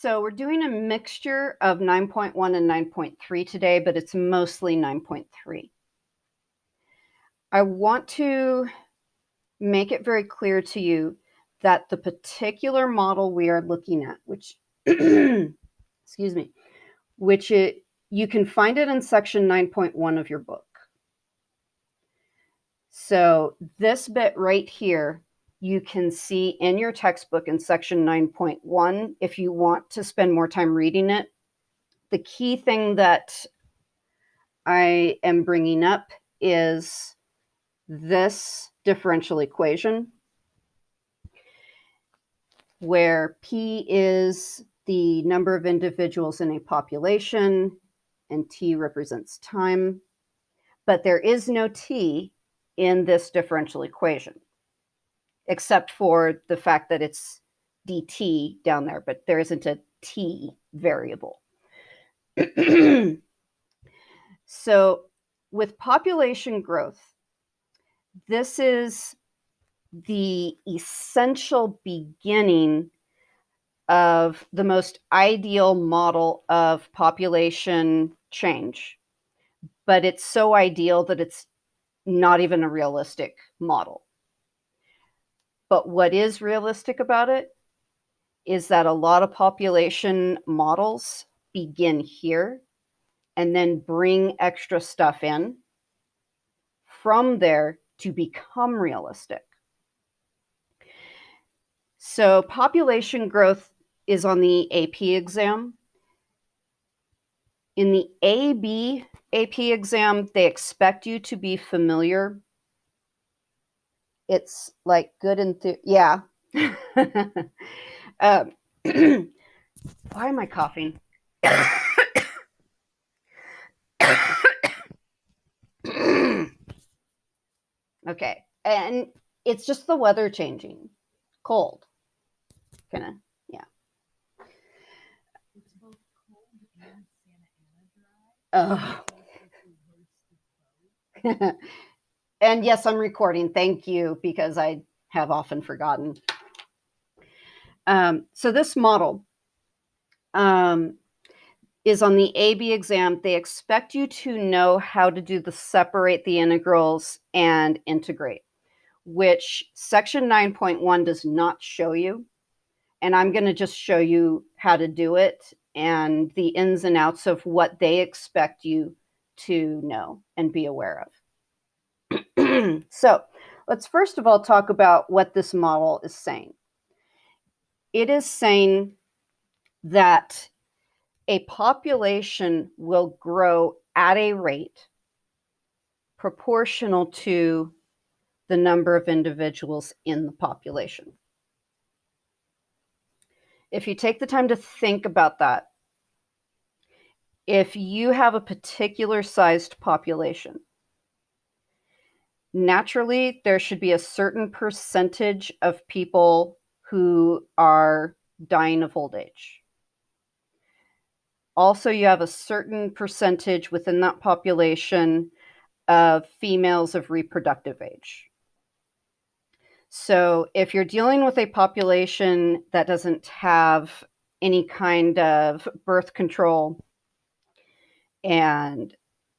So we're doing a mixture of 9.1 and 9.3 today, but it's mostly 9.3. I want to make it very clear to you that the particular model we are looking at, which, excuse me, you can find it in section 9.1 of your book. So this bit right here, you can see in your textbook in section 9.1 if you want to spend more time reading it. The key thing that I am bringing up is this differential equation, where P is the number of individuals in a population and T represents time, but there is no T in this differential equation, except for the fact that it's dt down there, but there isn't a T variable. So with population growth, this is the essential beginning of the most ideal model of population change. But it's so ideal that it's not even a realistic model. But what is realistic about it is that a lot of population models begin here and then bring extra stuff in from there to become realistic. So population growth is on the AP exam. In the AB AP exam, they expect you to be familiar. It's like good in yeah. Why am I coughing? Okay, and it's just the weather changing. Cold. Kind of, yeah. It's both cold and Santa Ana dry. Oh. And yes, I'm recording. Thank you, because I have often forgotten. So this model is on the AB exam. They expect you to know how to do the separate the integrals and integrate, which section 9.1 does not show you. And I'm going to just show you how to do it and the ins and outs of what they expect you to know and be aware of. So let's first of all talk about what this model is saying. It is saying that a population will grow at a rate proportional to the number of individuals in the population. If you take the time to think about that, if you have a particular sized population, naturally there should be a certain percentage of people who are dying of old age. Also, you have a certain percentage within that population of females of reproductive age. So if you're dealing with a population that doesn't have any kind of birth control, and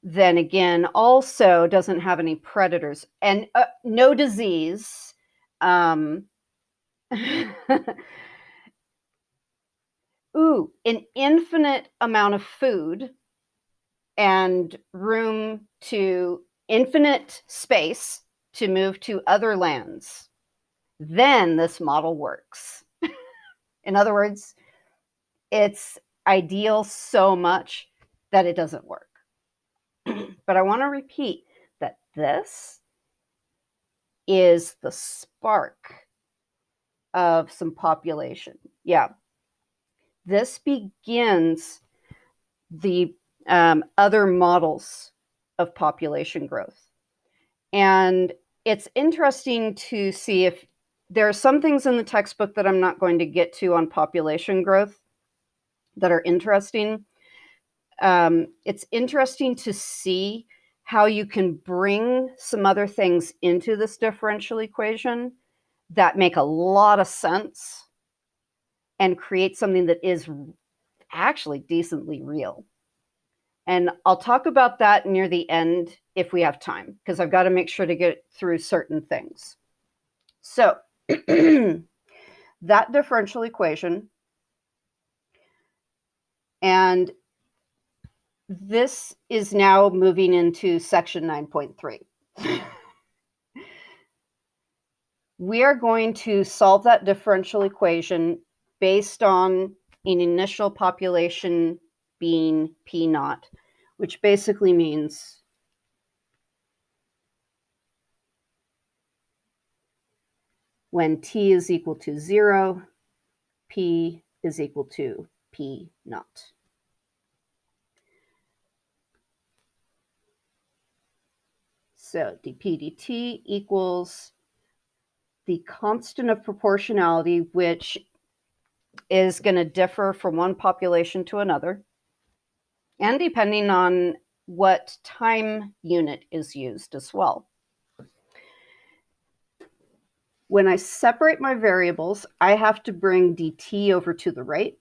then again also doesn't have any predators and no disease, ooh, an infinite amount of food and room to infinite space to move to other lands, then this model works. In other words, it's ideal so much that it doesn't work. But I want to repeat that this is the spark of some population. Yeah. This begins the other models of population growth. And it's interesting to see if there are some things in the textbook that I'm not going to get to on population growth that are interesting. It's interesting to see how you can bring some other things into this differential equation that make a lot of sense and create something that is actually decently real. And I'll talk about that near the end if we have time, because I've got to make sure to get through certain things. So that differential equation, and this is now moving into section 9.3. We are going to solve that differential equation based on an initial population being P naught, which basically means when T is equal to 0, P is equal to P naught. So dP dt equals the constant of proportionality, which is going to differ from one population to another, and depending on what time unit is used as well. When I separate my variables, I have to bring dt over to the right.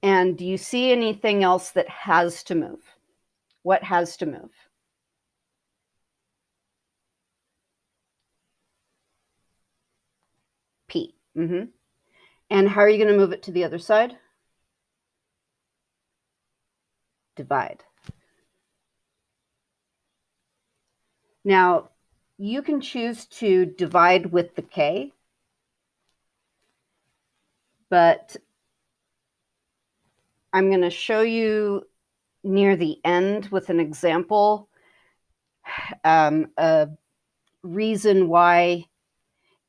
And do you see anything else that has to move? What has to move? P. And how are you going to move it to the other side? Divide. Now, you can choose to divide with the k, but I'm going to show you near the end with an example a reason why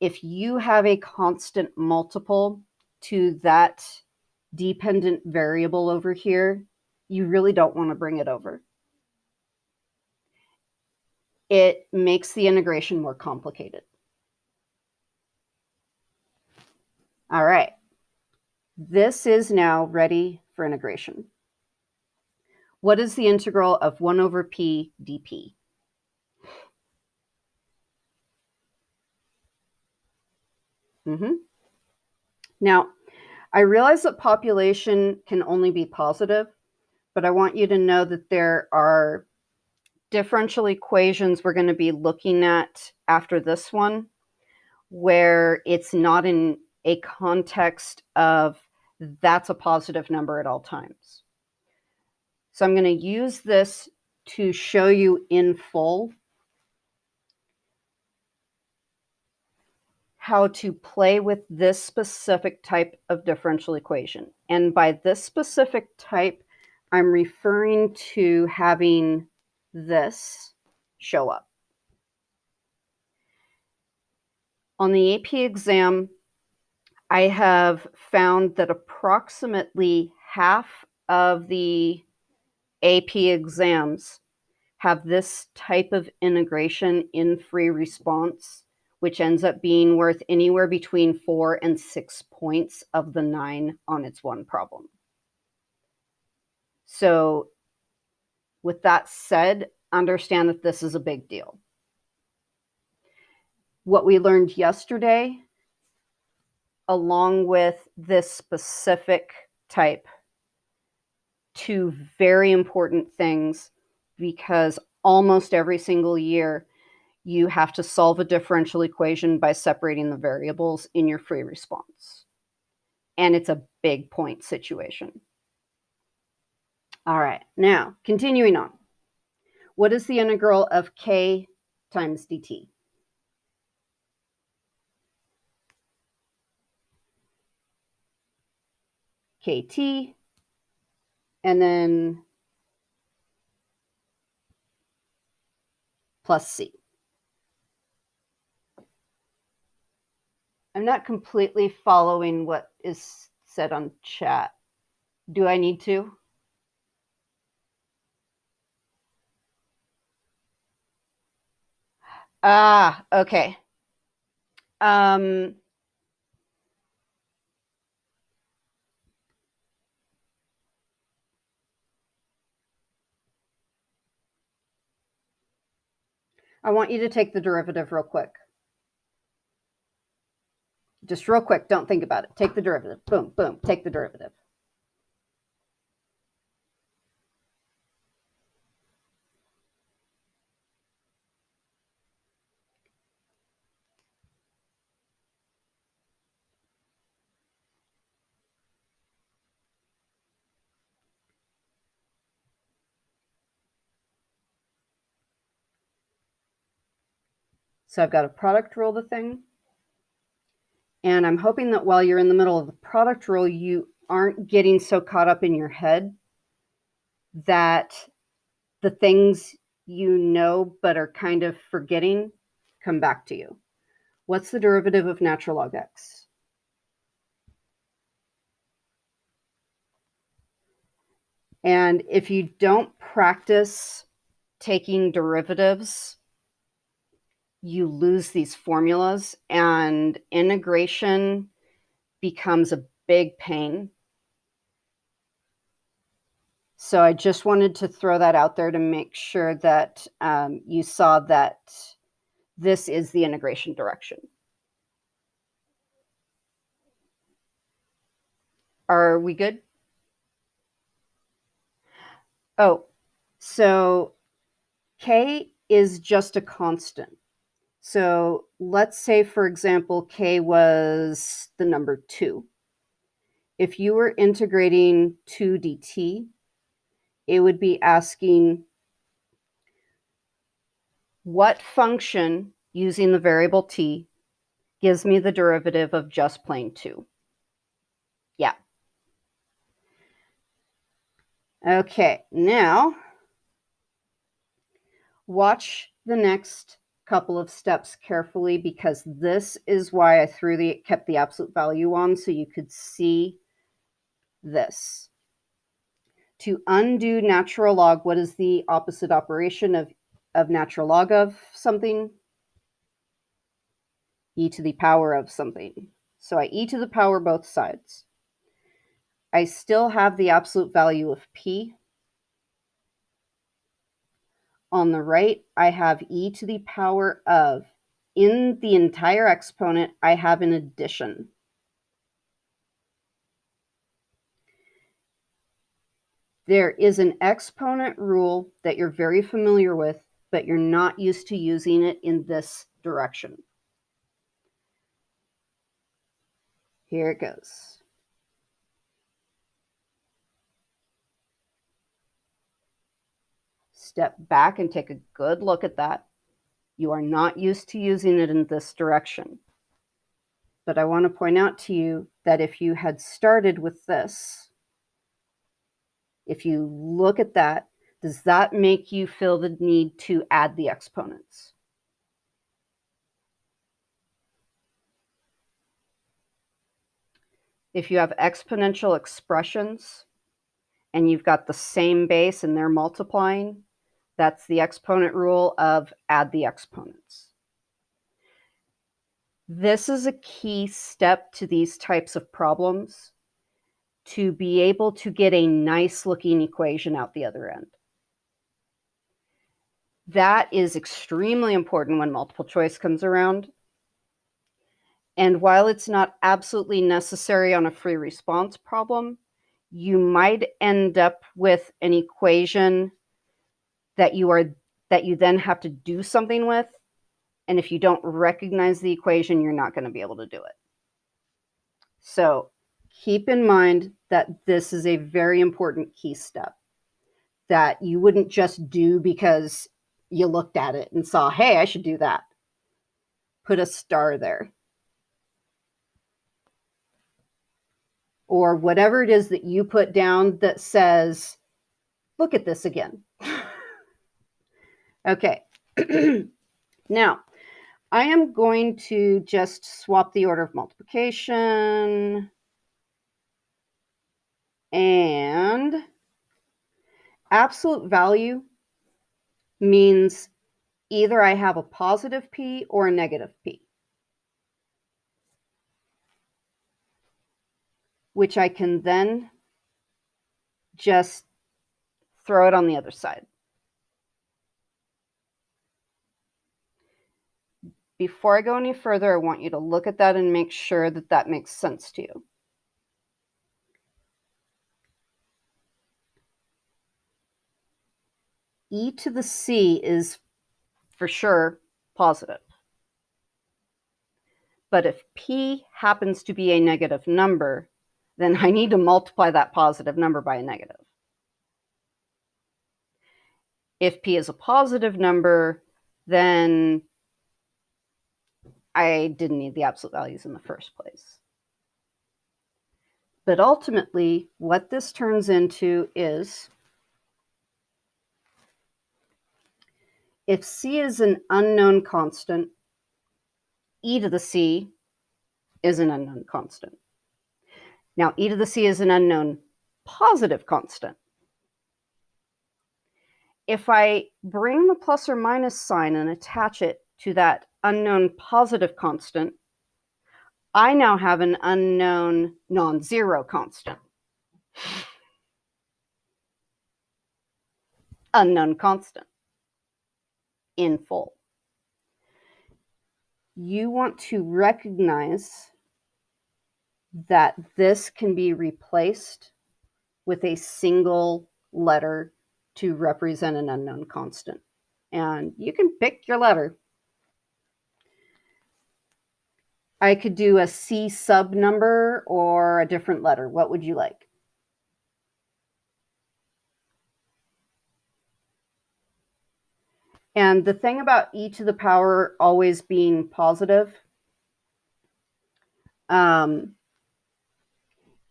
if you have a constant multiple to that dependent variable over here, you really don't want to bring it over. It makes the integration more complicated. All right. This is now ready for integration. What is the integral of 1 over p dp? Now, I realize that population can only be positive, but I want you to know that there are differential equations we're going to be looking at after this one, where it's not in a context of that's a positive number at all times. So I'm going to use this to show you in full how to play with this specific type of differential equation. And by this specific type, I'm referring to having this show up. On the AP exam, I have found that approximately half of the AP exams have this type of integration in free response, which ends up being worth anywhere between 4 and 6 points of the 9 on its one problem. So with that said, understand that this is a big deal. What we learned yesterday, along with this specific type, two very important things, because almost every single year you have to solve a differential equation by separating the variables in your free response. And it's a big point situation. All right, now continuing on. What is the integral of k times dt? Kt, and then plus c. I'm not completely following what is said on chat. Do I need to? Ah, okay. I want you to take the derivative real quick. Just real quick, don't think about it. Take the derivative. Boom, boom, take the derivative. So I've got to product rule the thing. And I'm hoping that while you're in the middle of the product rule, you aren't getting so caught up in your head that the things you know but are kind of forgetting come back to you. What's the derivative of natural log x? And if you don't practice taking derivatives, you lose these formulas and integration becomes a big pain. So I just wanted to throw that out there to make sure that you saw that this is the integration direction. Are we good? Oh, so K is just a constant. So let's say, for example, K was the number 2. If you were integrating 2 dt, it would be asking what function using the variable t gives me the derivative of just plain 2. Yeah. Okay, now watch the next couple of steps carefully, because this is why I kept the absolute value on, so you could see this. To undo natural log, what is the opposite operation of natural log of something? E to the power of something. So I e to the power both sides. I still have the absolute value of p. On the right, I have e to the power of. In the entire exponent, I have an addition. There is an exponent rule that you're very familiar with, but you're not used to using it in this direction. Here it goes. Step back and take a good look at that. You are not used to using it in this direction. But I want to point out to you that if you had started with this, if you look at that, does that make you feel the need to add the exponents? If you have exponential expressions and you've got the same base and they're multiplying, that's the exponent rule of add the exponents. This is a key step to these types of problems, to be able to get a nice looking equation out the other end. That is extremely important when multiple choice comes around. And while it's not absolutely necessary on a free response problem, you might end up with an equation that you then have to do something with. And if you don't recognize the equation, you're not going to be able to do it. So keep in mind that this is a very important key step that you wouldn't just do because you looked at it and saw, hey, I should do that. Put a star there. Or whatever it is that you put down that says, look at this again. Okay. Now, I am going to just swap the order of multiplication. And absolute value means either I have a positive p or a negative p, which I can then just throw it on the other side. before I go any further, I want you to look at that and make sure that that makes sense to you. E to the C is for sure positive. But if P happens to be a negative number, then I need to multiply that positive number by a negative. If P is a positive number, then I didn't need the absolute values in the first place. But ultimately, what this turns into is, if C is an unknown constant, e to the C is an unknown constant. Now, e to the C is an unknown positive constant. If I bring the plus or minus sign and attach it to that unknown positive constant, I now have an unknown non-zero constant. Unknown constant in full. You want to recognize that this can be replaced with a single letter to represent an unknown constant. And you can pick your letter. I could do a C sub number or a different letter. What would you like? And the thing about e to the power always being positive,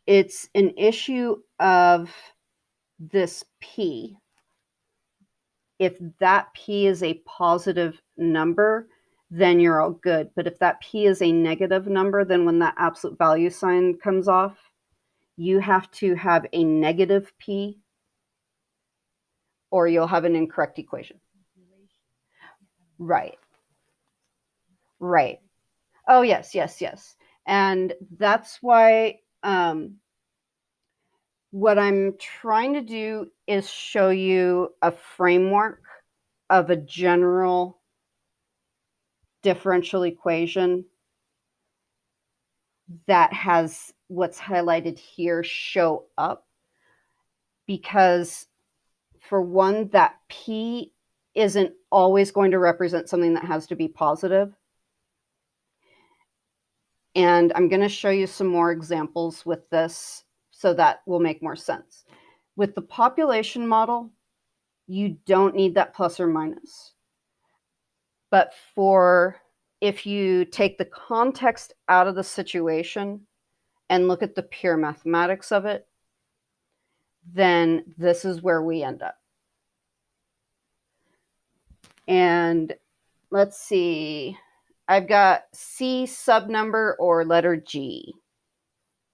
it's an issue of this p. If that p is a positive number, then you're all good. But if that p is a negative number, then when that absolute value sign comes off, you have to have a negative p, or you'll have an incorrect equation. Right. Right. Oh, yes, yes, yes. And that's why what I'm trying to do is show you a framework of a general differential equation that has what's highlighted here show up, because for one, that P isn't always going to represent something that has to be positive. And I'm going to show you some more examples with this so that will make more sense. With the population model, you don't need that plus or minus. But if you take the context out of the situation and look at the pure mathematics of it, then this is where we end up. And let's see, I've got C sub number or letter G.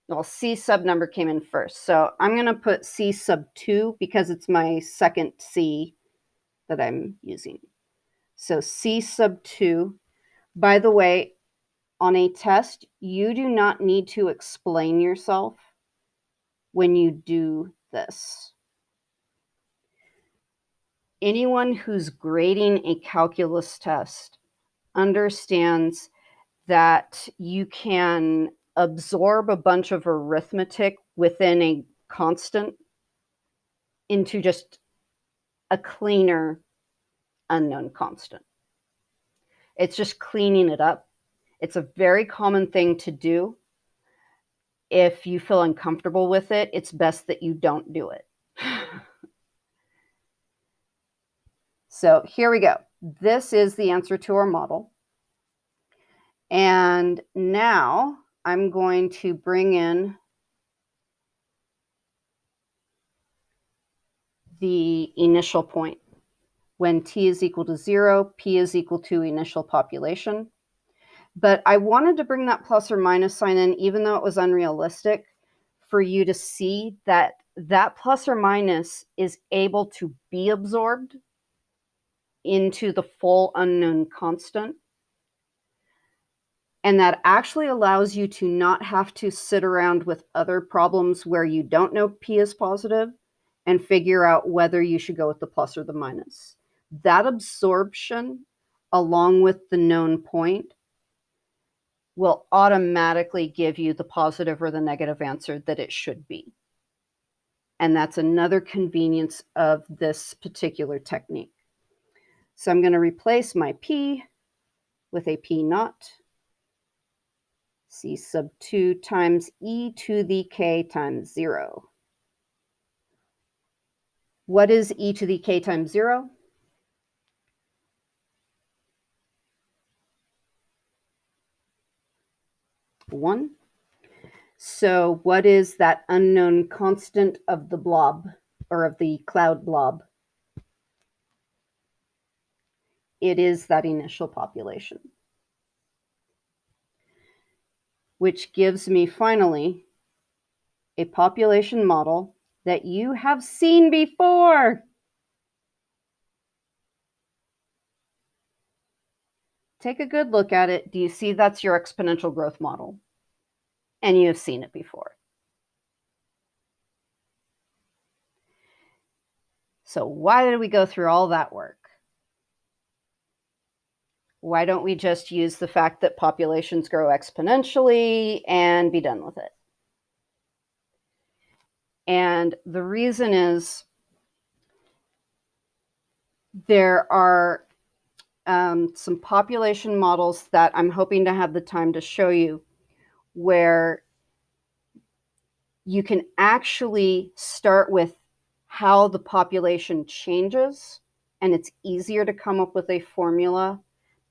Well, C sub number came in first. So I'm going to put C sub 2 because it's my second C that I'm using. So C sub 2. By the way, on a test, you do not need to explain yourself when you do this. Anyone who's grading a calculus test understands that you can absorb a bunch of arithmetic within a constant into just a cleaner unknown constant. It's just cleaning it up. It's a very common thing to do. If you feel uncomfortable with it, it's best that you don't do it. So here we go. This is the answer to our model. And now I'm going to bring in the initial point. When t is equal to 0, p is equal to initial population. But I wanted to bring that plus or minus sign in, even though it was unrealistic, for you to see that that plus or minus is able to be absorbed into the full unknown constant. And that actually allows you to not have to sit around with other problems where you don't know p is positive and figure out whether you should go with the plus or the minus. That absorption, along with the known point, will automatically give you the positive or the negative answer that it should be. And that's another convenience of this particular technique. So I'm going to replace my P with a P naught, C sub 2 times e to the k times 0. What is e to the k times 0? 1. So what is that unknown constant of the blob, or of the cloud blob? It is that initial population, which gives me finally a population model that you have seen before. Take a good look at it. Do you see that's your exponential growth model? And you have seen it before. So why did we go through all that work? Why don't we just use the fact that populations grow exponentially and be done with it? And the reason is there are some population models that I'm hoping to have the time to show you where you can actually start with how the population changes, and it's easier to come up with a formula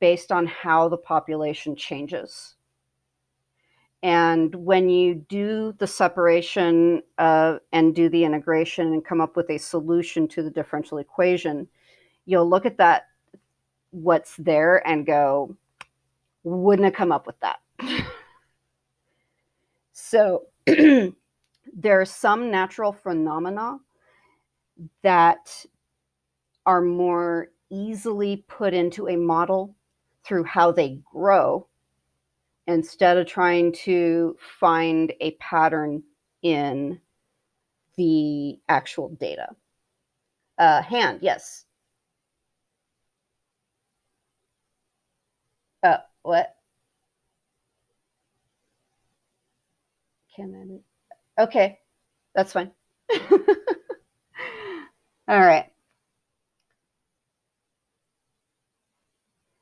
based on how the population changes. And when you do the separation and do the integration and come up with a solution to the differential equation, you'll look at that, what's there, and go, wouldn't have come up with that. So there are some natural phenomena that are more easily put into a model through how they grow, instead of trying to find a pattern in the actual data. Hand, yes. What? Can I? Okay, that's fine. All right.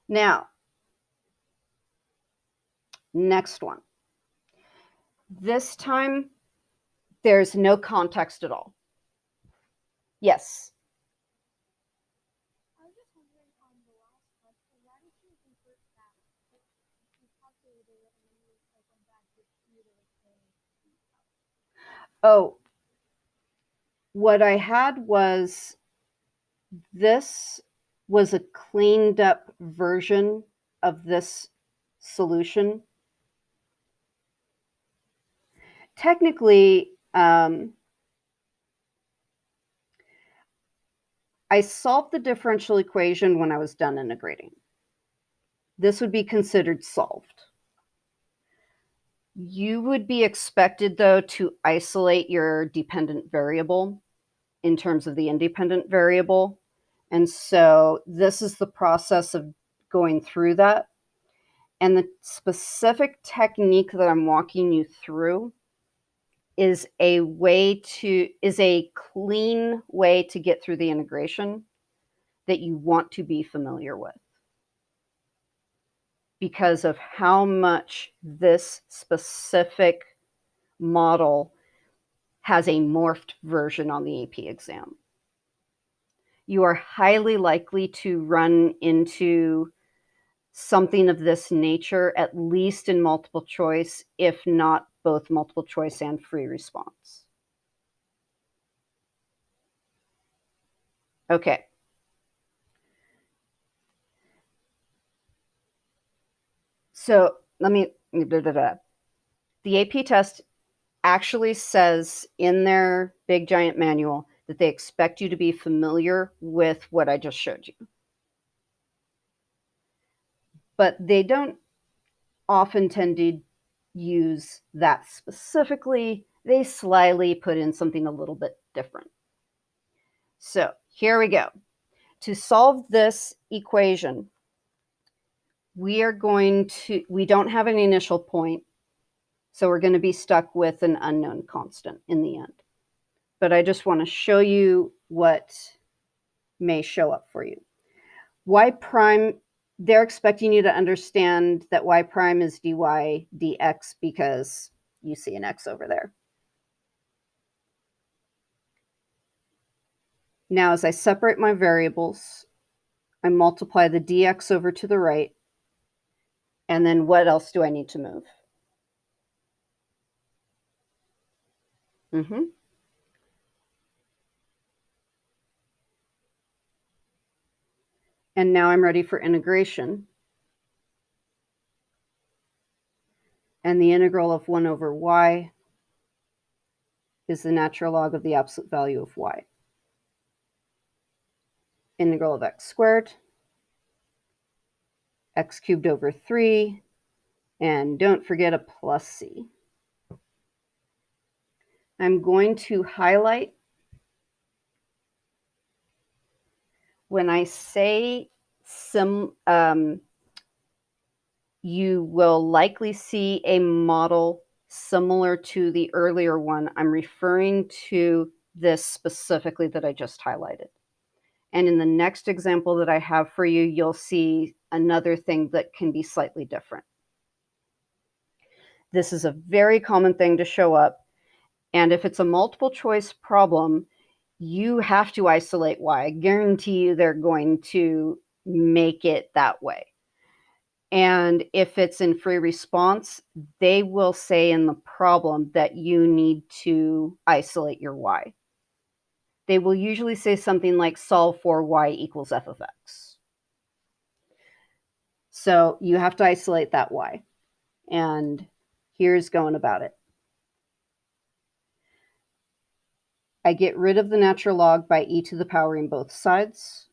Now, next one. This time, there's no context at all. Yes. I was just wondering on the last question, why did you convert that? Like, you calculated it and then you like went back to Q to the K. Oh, what I had was, this was a cleaned up version of this solution. Technically, I solved the differential equation when I was done integrating. This would be considered solved. You would be expected, though, to isolate your dependent variable in terms of the independent variable. And so this is the process of going through that. And the specific technique that I'm walking you through is a clean way to get through the integration that you want to be familiar with, because of how much this specific model has a morphed version on the AP exam. You are highly likely to run into something of this nature, at least in multiple choice, if not both multiple choice and free response. Okay. So let me, the AP test actually says in their big giant manual that they expect you to be familiar with what I just showed you. But they don't often tend to use that specifically. They slyly put in something a little bit different. So here we go. To solve this equation, we don't have an initial point, so we're going to be stuck with an unknown constant in the end. But I just want to show you what may show up for you. Y prime, they're expecting you to understand that y prime is dy dx because you see an x over there. Now, as I separate my variables, I multiply the dx over to the right, and then what else do I need to move? And now I'm ready for integration. And the integral of 1 over y is the natural log of the absolute value of y. Integral of x squared, x cubed over 3, and don't forget a plus c. I'm going to highlight when I say you will likely see a model similar to the earlier one. I'm referring to this specifically that I just highlighted. And in the next example that I have for you, you'll see another thing that can be slightly different. This is a very common thing to show up. And if it's a multiple choice problem, you have to isolate y. I guarantee you they're going to make it that way. And if it's in free response, they will say in the problem that you need to isolate your y. They will usually say something like solve for y equals f of x. So you have to isolate that y. And here's going about it. I get rid of the natural log by e to the power in both sides.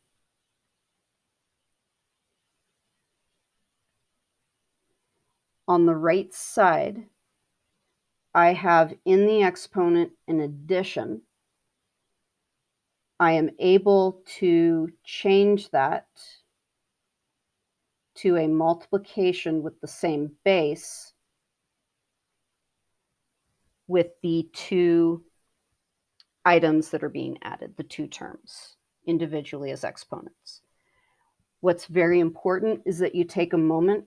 On the right side, I have in the exponent an addition. I am able to change that to a multiplication with the same base with the two items that are being added, the two terms, individually as exponents. What's very important is that you take a moment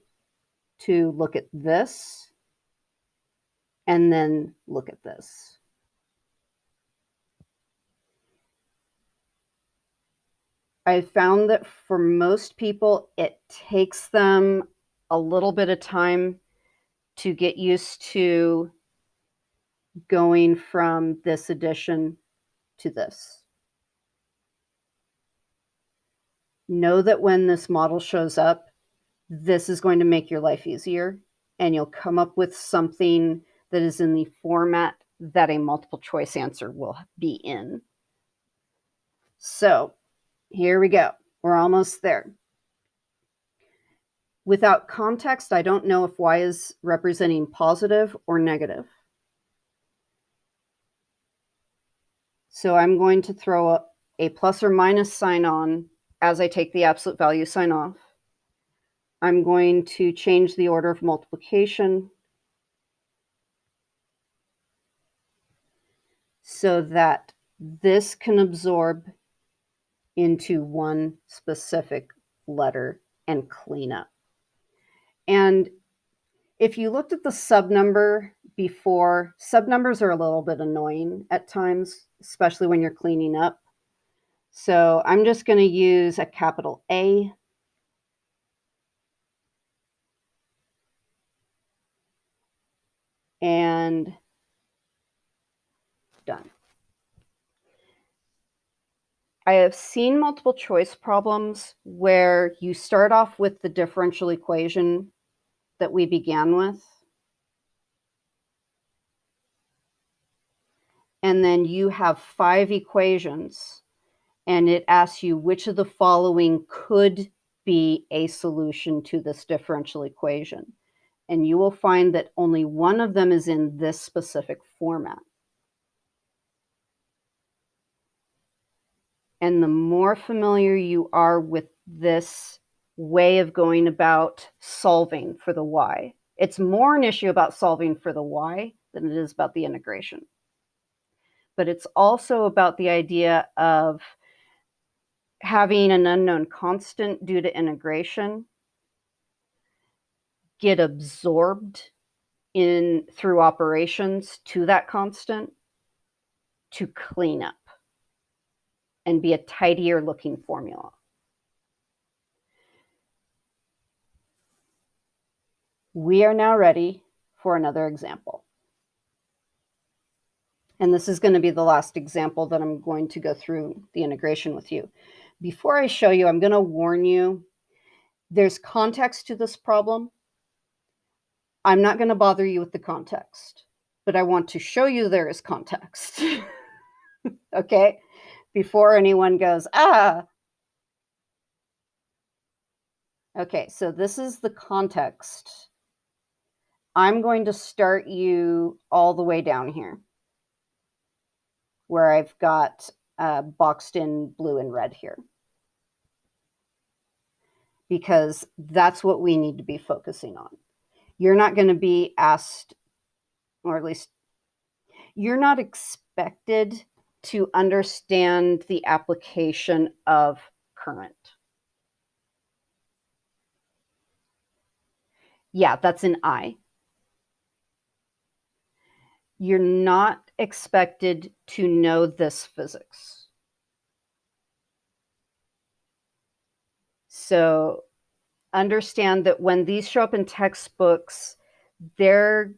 to look at this and then look at this. I found that for most people, it takes them a little bit of time to get used to going from this addition to this. Know that when this model shows up, this is going to make your life easier, and you'll come up with something that is in the format that a multiple choice answer will be in. So here we go. We're almost there. Without context, I don't know if y is representing positive or negative. So I'm going to throw a plus or minus sign on as I take the absolute value sign off. I'm going to change the order of multiplication so that this can absorb into one specific letter and clean up. And if you looked at the subnumber before, subnumbers are a little bit annoying at times, especially when you're cleaning up. So I'm just going to use a capital A. And done. I have seen multiple choice problems where you start off with the differential equation that we began with, and then you have 5 equations, and it asks you which of the following could be a solution to this differential equation. And you will find that only one of them is in this specific format. And the more familiar you are with this way of going about solving for the y. It's more an issue about solving for the y than it is about the integration. But it's also about the idea of having an unknown constant due to integration get absorbed in through operations to that constant to clean up and be a tidier looking formula. We are now ready for another example. And this is going to be the last example that I'm going to go through the integration with you. Before I show you, I'm going to warn you, there's context to this problem. I'm not going to bother you with the context, but I want to show you there is context. Okay? Before anyone goes, ah. Okay, so this is the context. I'm going to start you all the way down here, where I've got boxed in blue and red here, because that's what we need to be focusing on. You're not going to be asked, or at least you're not expected to understand the application of current. Yeah, that's an I. You're not expected to know this physics. So understand that when these show up in textbooks, they're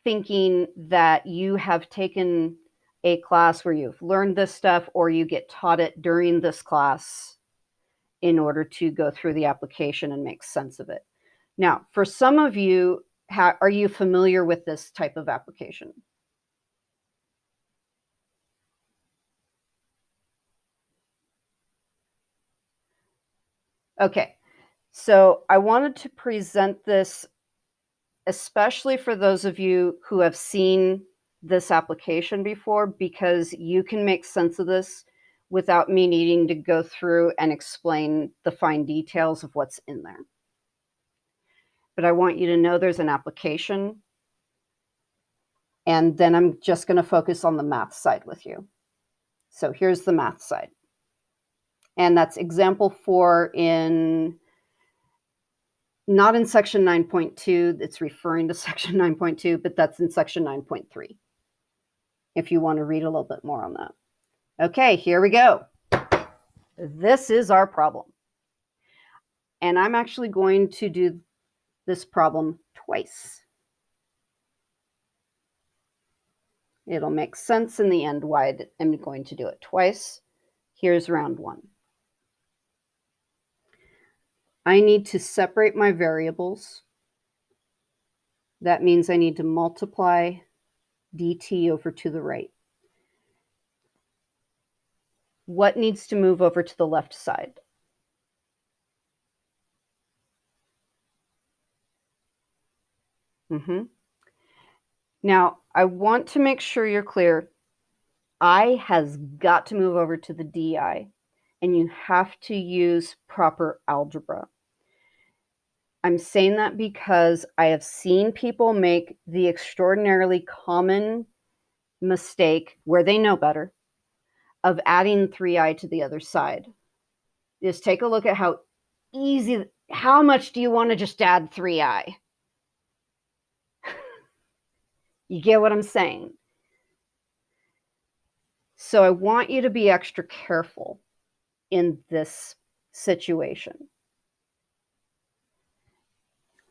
thinking that you have taken a class where you've learned this stuff, or you get taught it during this class in order to go through the application and make sense of it. Now, for some of you, are you familiar with this type of application? Okay, so I wanted to present this especially for those of you who have seen this application before, because you can make sense of this without me needing to go through and explain the fine details of what's in there. But I want you to know there's an application, and then I'm just going to focus on the math side with you. So here's the math side. And that's example 4 in, not in section 9.2, it's referring to section 9.2, but that's in section 9.3. If you want to read a little bit more on that. Okay, here we go. This is our problem. And I'm actually going to do this problem twice. It'll make sense in the end why I'm going to do it twice. Here's round 1. I need to separate my variables. That means I need to multiply dt over to the right. What needs to move over to the left side? Now, I want to make sure you're clear. I has got to move over to the di, and you have to use proper algebra. I'm saying that because I have seen people make the extraordinarily common mistake, where they know better, of adding 3i to the other side. Just take a look at how easy, how much do you want to just add 3i? You get what I'm saying? So I want you to be extra careful in this situation.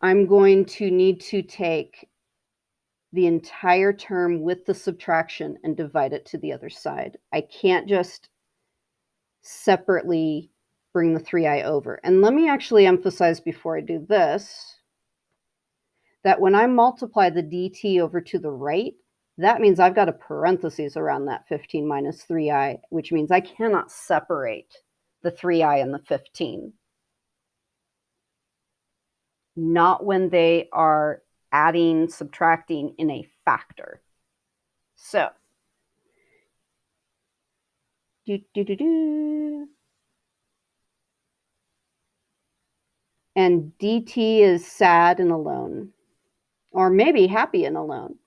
I'm going to need to take the entire term with the subtraction and divide it to the other side. I can't just separately bring the 3i over. And let me actually emphasize before I do this, that when I multiply the dt over to the right, that means I've got a parentheses around that 15 minus 3i, which means I cannot separate the 3i and the 15. Not when they are adding, subtracting in a factor. So, And dt is sad and alone, or maybe happy and alone.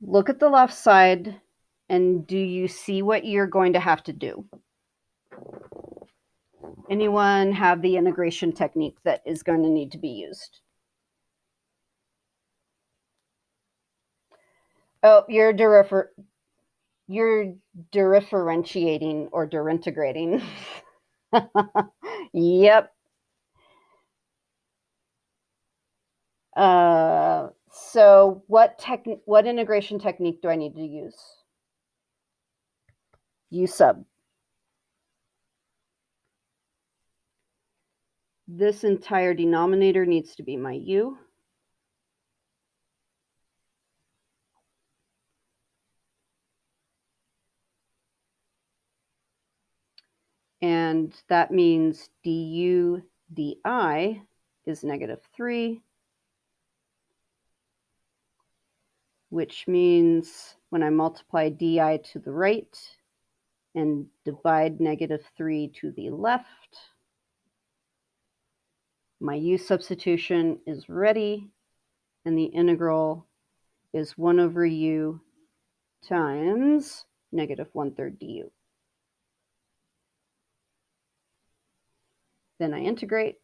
Look at the left side, and do you see what you're going to have to do? Anyone have the integration technique that is going to need to be used? Oh, you're differentiating or derintegrating. Yep. So what integration technique do I need to use? U sub. This entire denominator needs to be my u. And that means du di is -3, which means when I multiply di to the right and divide -3 to the left, my u substitution is ready, and the integral is 1 over u times -1/3 du. Then I integrate.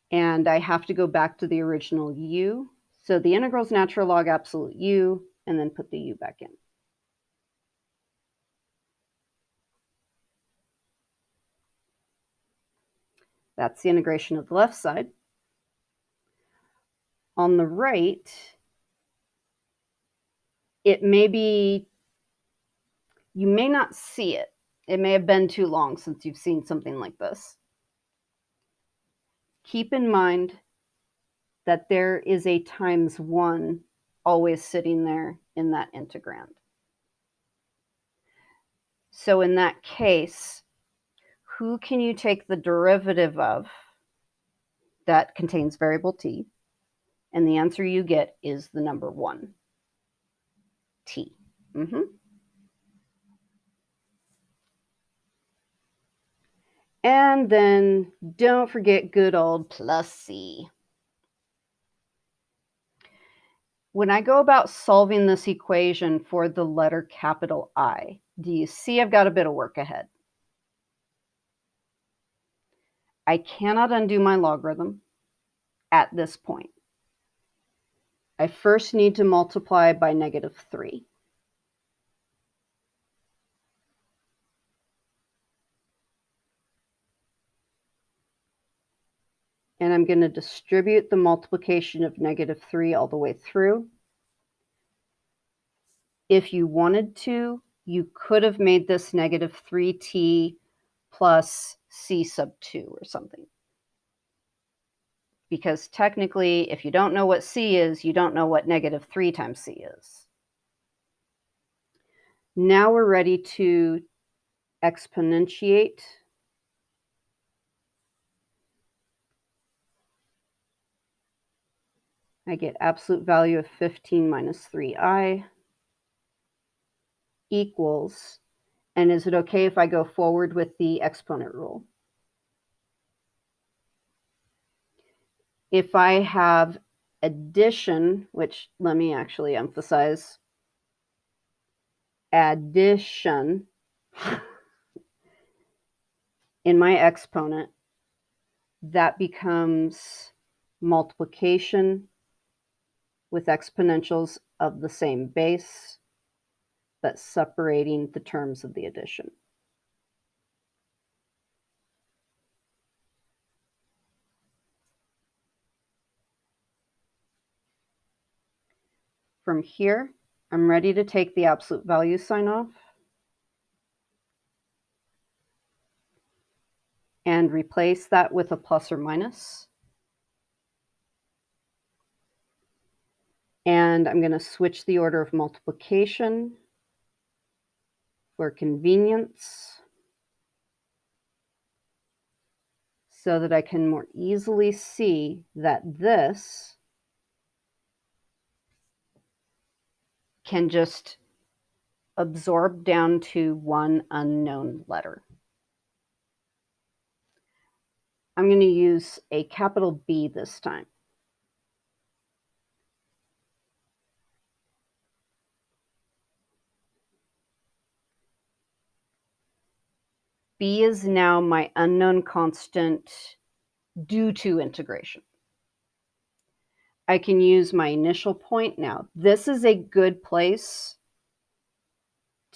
And I have to go back to the original u. So the integral is natural log absolute u, and then put the u back in. That's the integration of the left side. On the right, it may be, you may not see it. It may have been too long since you've seen something like this. Keep in mind that there is a times 1 always sitting there in that integrand. So in that case, who can you take the derivative of that contains variable t? And the answer you get is the number 1, t. And then don't forget good old plus c. When I go about solving this equation for the letter capital I, do you see I've got a bit of work ahead? I cannot undo my logarithm at this point. I first need to multiply by -3. And I'm going to distribute the multiplication of -3 all the way through. If you wanted to, you could have made this -3t plus c sub 2 or something. Because technically, if you don't know what c is, you don't know what -3 times c is. Now we're ready to exponentiate. I get absolute value of 15 minus 3i equals, and is it okay if I go forward with the exponent rule? If I have addition, which let me actually emphasize, addition in my exponent, that becomes multiplication with exponentials of the same base, but separating the terms of the addition. From here, I'm ready to take the absolute value sign off and replace that with a plus or minus. And I'm going to switch the order of multiplication for convenience so that I can more easily see that this can just absorb down to one unknown letter. I'm going to use a capital B this time. B is now my unknown constant due to integration. I can use my initial point now. This is a good place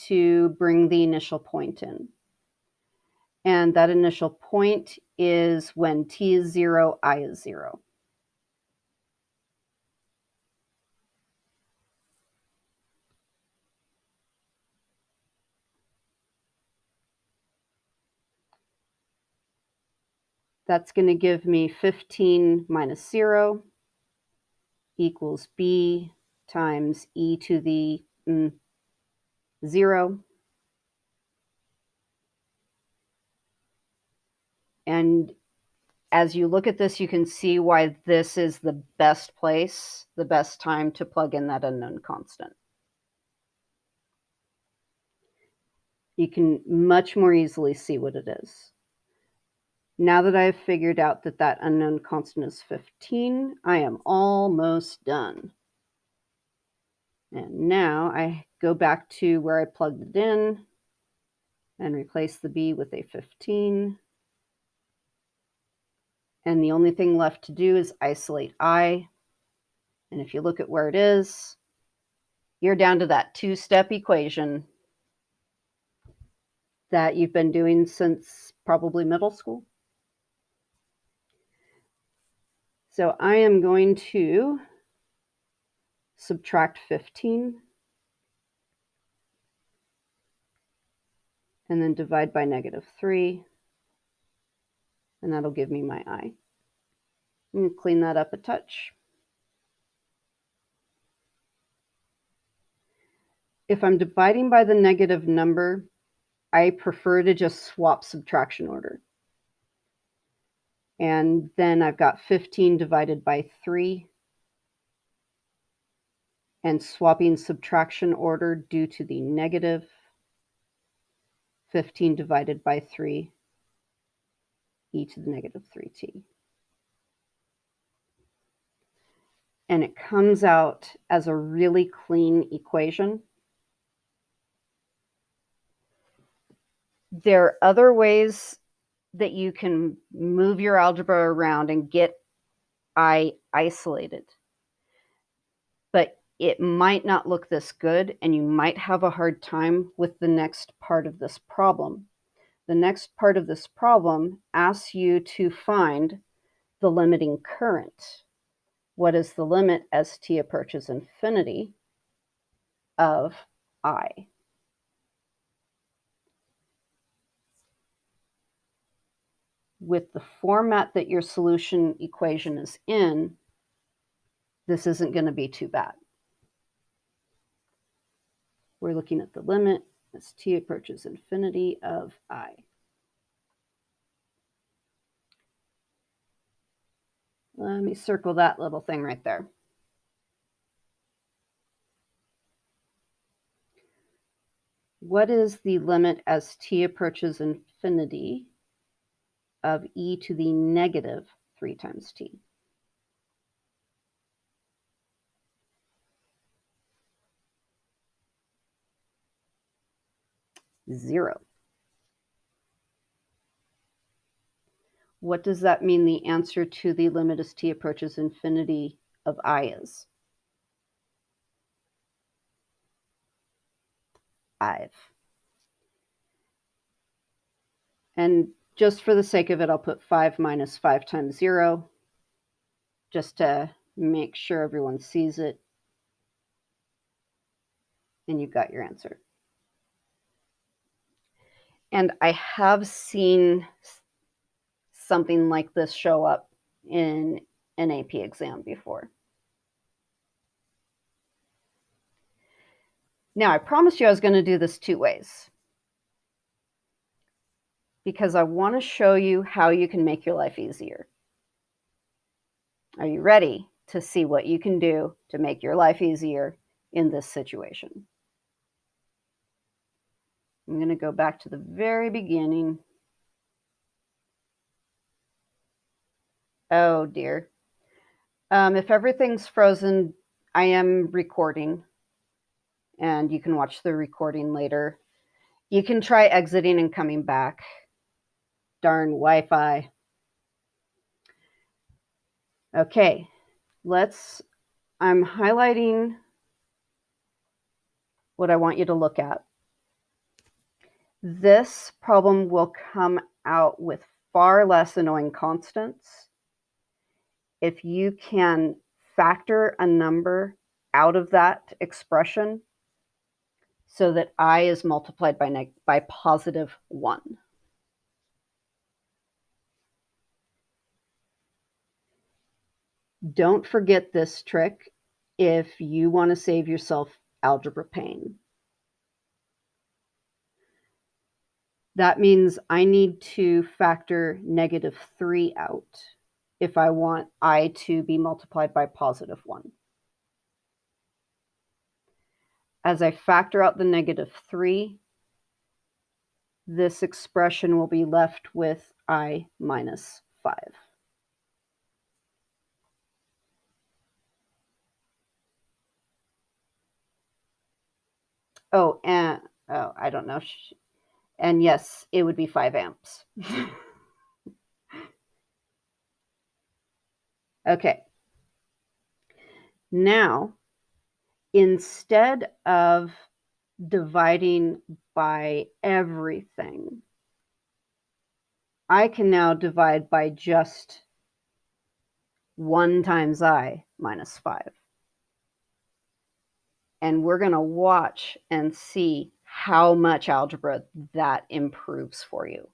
to bring the initial point in. And that initial point is when t is 0, I is 0. That's going to give me 15 minus 0 equals b times e to the 0. And as you look at this, you can see why this is the best place, the best time to plug in that unknown constant. You can much more easily see what it is. Now that I've figured out that that unknown constant is 15, I am almost done. And now I go back to where I plugged it in and replace the b with a 15. And the only thing left to do is isolate I. And if you look at where it is, you're down to that two-step equation that you've been doing since probably middle school. So I am going to subtract 15 and then divide by -3, and that'll give me my I. I'm going to clean that up a touch. If I'm dividing by the negative number, I prefer to just swap subtraction order. And then I've got 15 divided by 3, and swapping subtraction order due to the negative. 15 divided by 3, e to the -3t. And it comes out as a really clean equation. There are other ways that you can move your algebra around and get I isolated. But it might not look this good, and you might have a hard time with the next part of this problem. The next part of this problem asks you to find the limiting current. What is the limit as t approaches infinity of I? With the format that your solution equation is in, this isn't going to be too bad. We're looking at the limit as t approaches infinity of I. Let me circle that little thing right there. What is the limit as t approaches infinity of e to the -3 times t? 0. What does that mean the answer to the limit as t approaches infinity of I is? 5. And just for the sake of it, I'll put 5 minus 5 times 0, just to make sure everyone sees it. And you've got your answer. And I have seen something like this show up in an AP exam before. Now, I promised you I was going to do this two ways, because I want to show you how you can make your life easier. Are you ready to see what you can do to make your life easier in this situation. I'm going to go back to the very beginning. Oh dear. If everything's frozen, I am recording, and you can watch the recording later. You can try exiting and coming back. Darn Wi-Fi. Okay, I'm highlighting what I want you to look at. This problem will come out with far less annoying constants if you can factor a number out of that expression so that I is multiplied by positive 1. Don't forget this trick if you want to save yourself algebra pain. That means I need to factor -3 out if I want I to be multiplied by positive 1. As I factor out the -3, this expression will be left with I minus 5. I don't know. And yes, it would be 5 amps. Okay. Now, instead of dividing by everything, I can now divide by just 1 times I minus 5. And we're going to watch and see how much algebra that improves for you.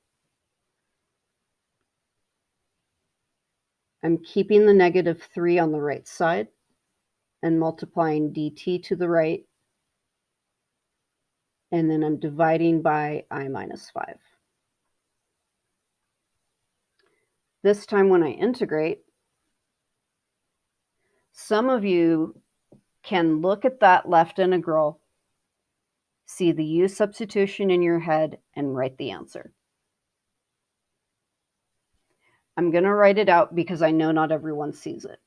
I'm keeping the -3 on the right side and multiplying dt to the right. And then I'm dividing by I minus 5. This time when I integrate, some of you can look at that left integral, see the u substitution in your head, and write the answer. I'm going to write it out because I know not everyone sees it.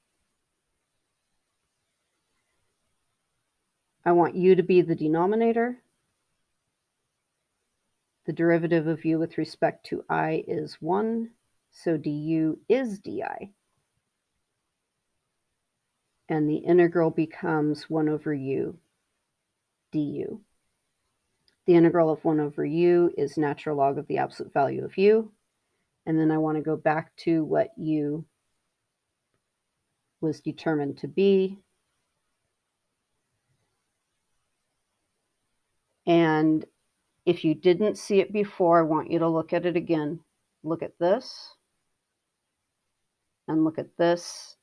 I want u to be the denominator. The derivative of u with respect to I is 1, so du is di. And the integral becomes 1 over u du. The integral of 1 over u is natural log of the absolute value of u. And then I want to go back to what u was determined to be. And if you didn't see it before, I want you to look at it again. Look at this, and look at this.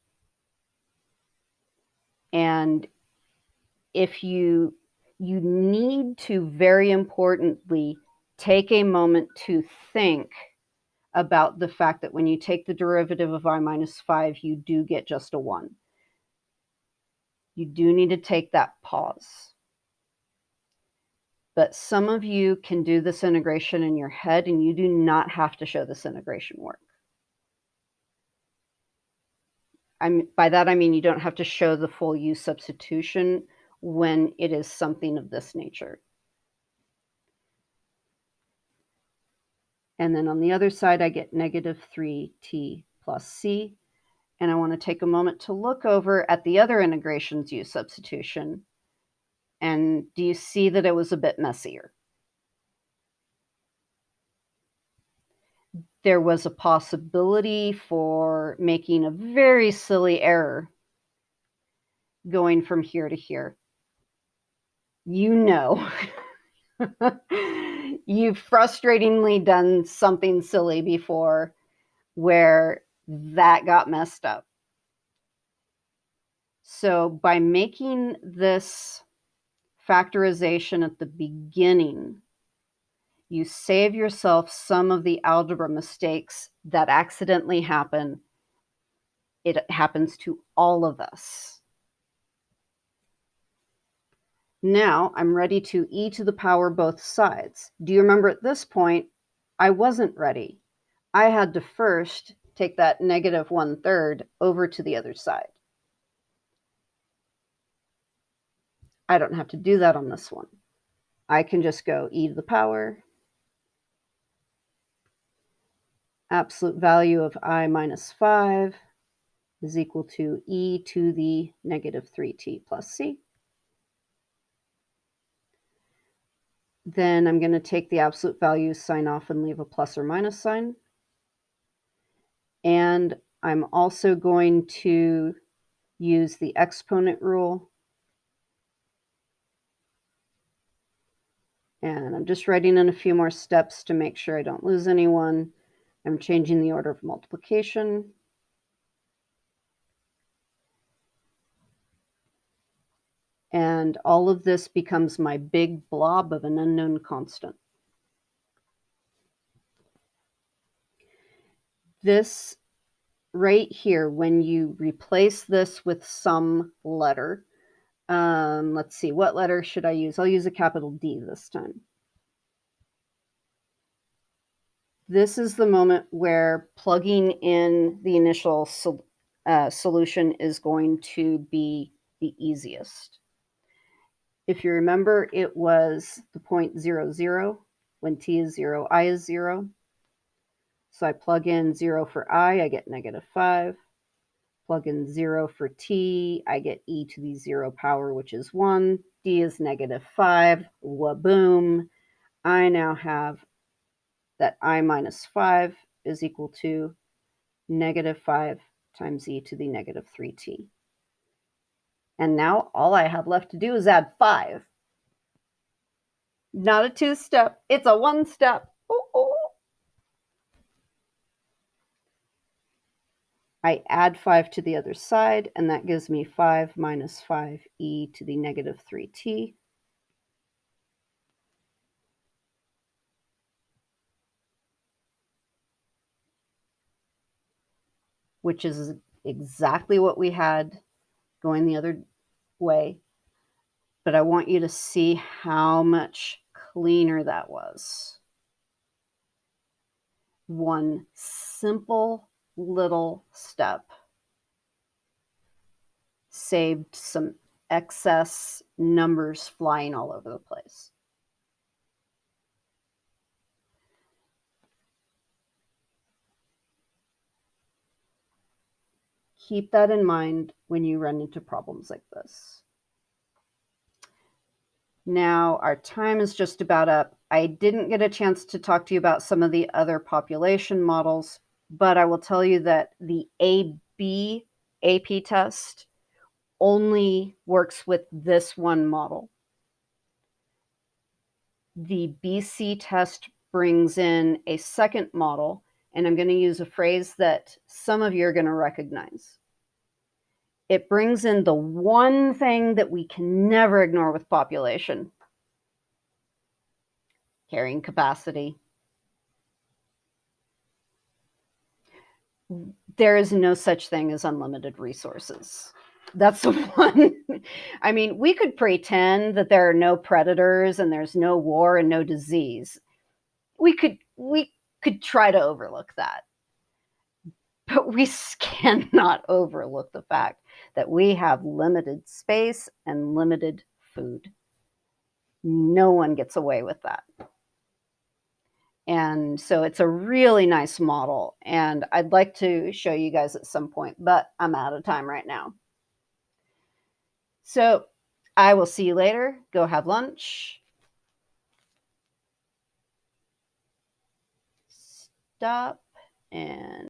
And if you need to, very importantly, take a moment to think about the fact that when you take the derivative of I minus 5, you do get just a 1. You do need to take that pause. But some of you can do this integration in your head, and you do not have to show this integration work. By that I mean you don't have to show the full u substitution when it is something of this nature. And then on the other side, I get -3t plus c. And I want to take a moment to look over at the other integrations u substitution. And do you see that it was a bit messier? There was a possibility for making a very silly error going from here to here. You know, you've frustratingly done something silly before where that got messed up. So by making this factorization at the beginning, you save yourself some of the algebra mistakes that accidentally happen. It happens to all of us. Now I'm ready to e to the power both sides. Do you remember at this point, I wasn't ready. I had to first take that negative 1/3 over to the other side. I don't have to do that on this one. I can just go e to the power, absolute value of I minus 5 is equal to e to the negative 3t plus c. Then I'm going to take the absolute value sign off and leave a plus or minus sign. And I'm also going to use the exponent rule. And I'm just writing in a few more steps to make sure I don't lose anyone. I'm changing the order of multiplication. And all of this becomes my big blob of an unknown constant. This right here, when you replace this with some letter, let's see, what letter should I use? I'll use a capital D this time. This is the moment where plugging in the initial solution is going to be the easiest. If you remember, it was the point 0, 0. When t is 0, I is 0. So I plug in 0 for I get negative 5. Plug in 0 for t, I get e to the 0 power, which is 1. D is negative 5. Waboom. I now have that I minus 5 is equal to negative 5 times e to the negative 3t. And now all I have left to do is add 5. Not a two-step, it's a one-step. I add 5 to the other side, and that gives me 5 minus 5e to the negative 3t. Which is exactly what we had going the other way. But I want you to see how much cleaner that was. One simple little step saved some excess numbers flying all over the place. Keep that in mind when you run into problems like this. Now, our time is just about up. I didn't get a chance to talk to you about some of the other population models, but I will tell you that the AB AP test only works with this one model. The BC test brings in a second model, and I'm going to use a phrase that some of you are going to recognize. It brings in the one thing that we can never ignore with population: carrying capacity. There is no such thing as unlimited resources. That's the one. I mean, we could pretend that there are no predators and there's no war and no disease. We could try to overlook that. But we cannot overlook the fact that we have limited space and limited food. No one gets away with that. And so it's a really nice model, and I'd like to show you guys at some point, but I'm out of time right now. So I will see you later. Go have lunch. Stop and